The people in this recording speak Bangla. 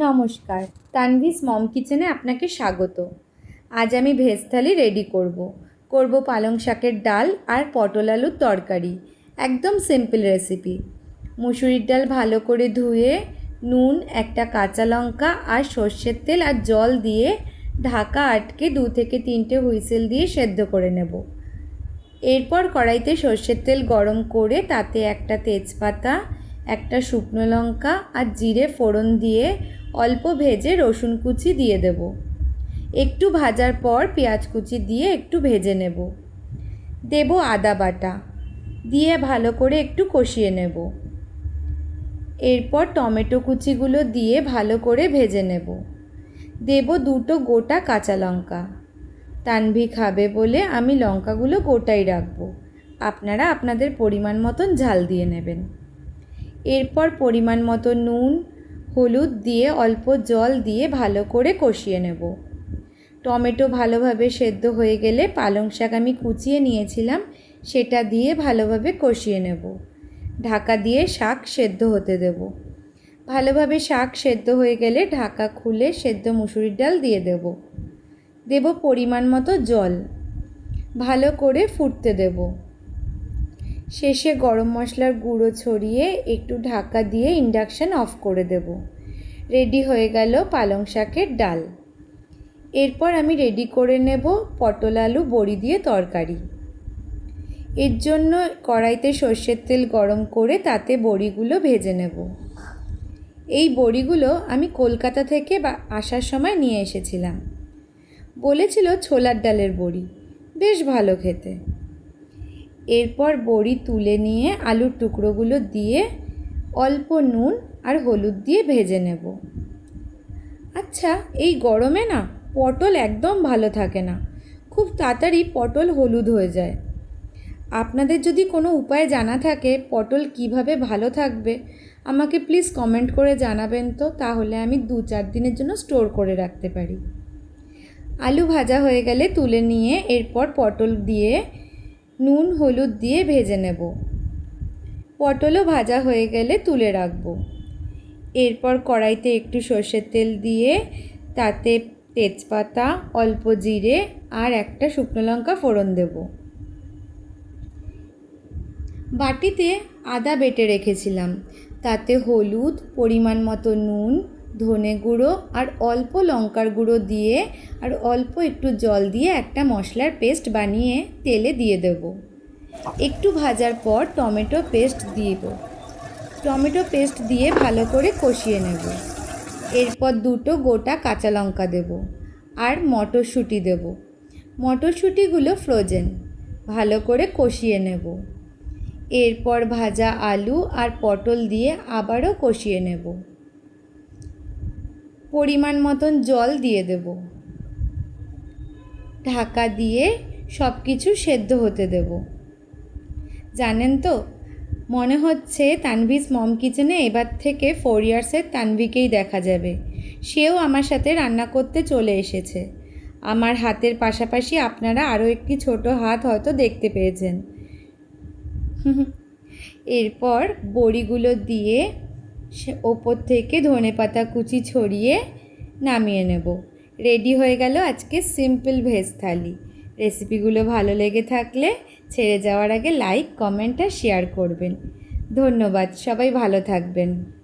নমস্কার, তানভিস মম কিচেনে আপনাকে স্বাগত। আজ আমি ভেজ থালি রেডি করব পালং শাকের ডাল আর পটল আলুর তরকারি। একদম সিম্পল রেসিপি। মুসুরির ডাল ভালো করে ধুয়ে নুন, একটা কাঁচা লঙ্কা আর সর্ষের তেল আর জল দিয়ে ঢাকা আটকে 2 থেকে 3টে হুইসেল দিয়ে সেদ্ধ করে নেব। এরপর কড়াইতে সর্ষের তেল গরম করে তাতে একটা তেজপাতা, একটা শুকনো লঙ্কা আর জিরে ফোড়ন দিয়ে অল্প ভেজে রসুন কুচি দিয়ে দেব। একটু ভাজার পর পেঁয়াজ কুচি দিয়ে একটু ভেজে নেব। দেব আদা বাটা দিয়ে ভালো করে একটু কষিয়ে নেব। এরপর টমেটো কুচিগুলো দিয়ে ভালো করে ভেজে নেব। দেব 2টো গোটা কাঁচা লঙ্কা। তানভি খাবে বলে আমি লঙ্কাগুলো গোটাই রাখবো। আপনারা আপনাদের পরিমাণ মতন ঝাল দিয়ে নেবেন। এরপর পরিমাণ মতো নুন, হলুদ দিয়ে অল্প জল দিয়ে ভালো করে কষিয়ে নেব। টমেটো ভালোভাবে সেদ্ধ হয়ে গেলে পালং শাক আমি কুচিয়ে নিয়েছিলাম সেটা দিয়ে ভালোভাবে কষিয়ে নেব। ঢাকা দিয়ে শাক সেদ্ধ হতে দেব। ভালোভাবে শাক সেদ্ধ হয়ে গেলে ঢাকা খুলে সেদ্ধ মুসুরির ডাল দিয়ে দেব পরিমাণ মতো জল। ভালো করে ফুটতে দেব। শেষে গরম মশলার গুঁড়ো ছড়িয়ে একটু ঢাকা দিয়ে ইন্ডাকশান অফ করে দেব। রেডি হয়ে গেল পালং শাকের ডাল। এরপর আমি রেডি করে নেব পটল আলু বড়ি দিয়ে তরকারি। এর জন্য কড়াইতে সর্ষের তেল গরম করে তাতে বড়িগুলো ভেজে নেব। এই বড়িগুলো আমি কলকাতা থেকে আসার সময় নিয়ে এসেছিলাম। বলেছিল ছোলার ডালের বড়ি, বেশ ভালো খেতে। এরপর বড়ি তুলে নিয়ে আলুর টুকরোগুলো দিয়ে অল্প নুন আর হলুদ দিয়ে ভেজে নেব। আচ্ছা, এই গরমে না পটল একদম ভালো থাকে না, খুব তাড়াতাড়ি পটল হলুদ হয়ে যায়। আপনাদের যদি কোনো উপায় জানা থাকে পটল কিভাবে ভালো থাকবে আমাকে প্লিজ কমেন্ট করে জানাবেন তো, তাহলে আমি 2-4 দিনের জন্য স্টোর করে রাখতে পারি। আলু ভাজা হয়ে গেলে তুলে নিয়ে এরপর পটল দিয়ে নুন হলুদ দিয়ে ভেজে নেব। পটলও ভাজা হয়ে গেলে তুলে রাখব। এরপর কড়াইতে একটু সর্ষের তেল দিয়ে তাতে তেজপাতা, অল্প জিরে আর একটা শুকনো লঙ্কা ফোড়ন দেব। বাটিতে আদা বেটে রেখেছিলাম, তাতে হলুদ, পরিমাণ মতো নুন, ধনে গুঁড়ো আর অল্প লঙ্কার গুঁড়ো দিয়ে আর অল্প একটু জল দিয়ে একটা মশলার পেস্ট বানিয়ে তেলে দিয়ে দেব। একটু ভাজার পর টমেটো পেস্ট দিয়ে ভালো করে কষিয়ে নেব। এরপর 2টো গোটা কাঁচা লঙ্কা দেব আর মটরশুঁটি দেব। মটরশুঁটিগুলো ফ্রোজেন। ভালো করে কষিয়ে নেব। এরপর ভাজা আলু আর পটল দিয়ে আবারও কষিয়ে নেব। পরিমাণ মতন জল দিয়ে দেব। ঢাকা দিয়ে সব কিছু সেদ্ধ হতে দেব। জানেন তো, মনে হচ্ছে তানভিস মম কিচেনে এবার থেকে 4 ইয়ার্সের তানভিকেই দেখা যাবে। সেও আমার সাথে রান্না করতে চলে এসেছে। আমার হাতের পাশাপাশি আপনারা আরও একটি ছোট হাত হয়তো দেখতে পেয়েছেন। এরপর বড়িগুলো দিয়ে ওপর থেকে ধনেপাতা কুচি ছড়িয়ে নামিয়ে নেব। রেডি হয়ে গেল আজকে সিম্পল ভেজ থালি। রেসিপিগুলো ভালো লেগে থাকলে ছেড়ে যাওয়ার আগে লাইক, কমেন্ট আর শেয়ার করবেন। ধন্যবাদ, সবাই ভালো থাকবেন।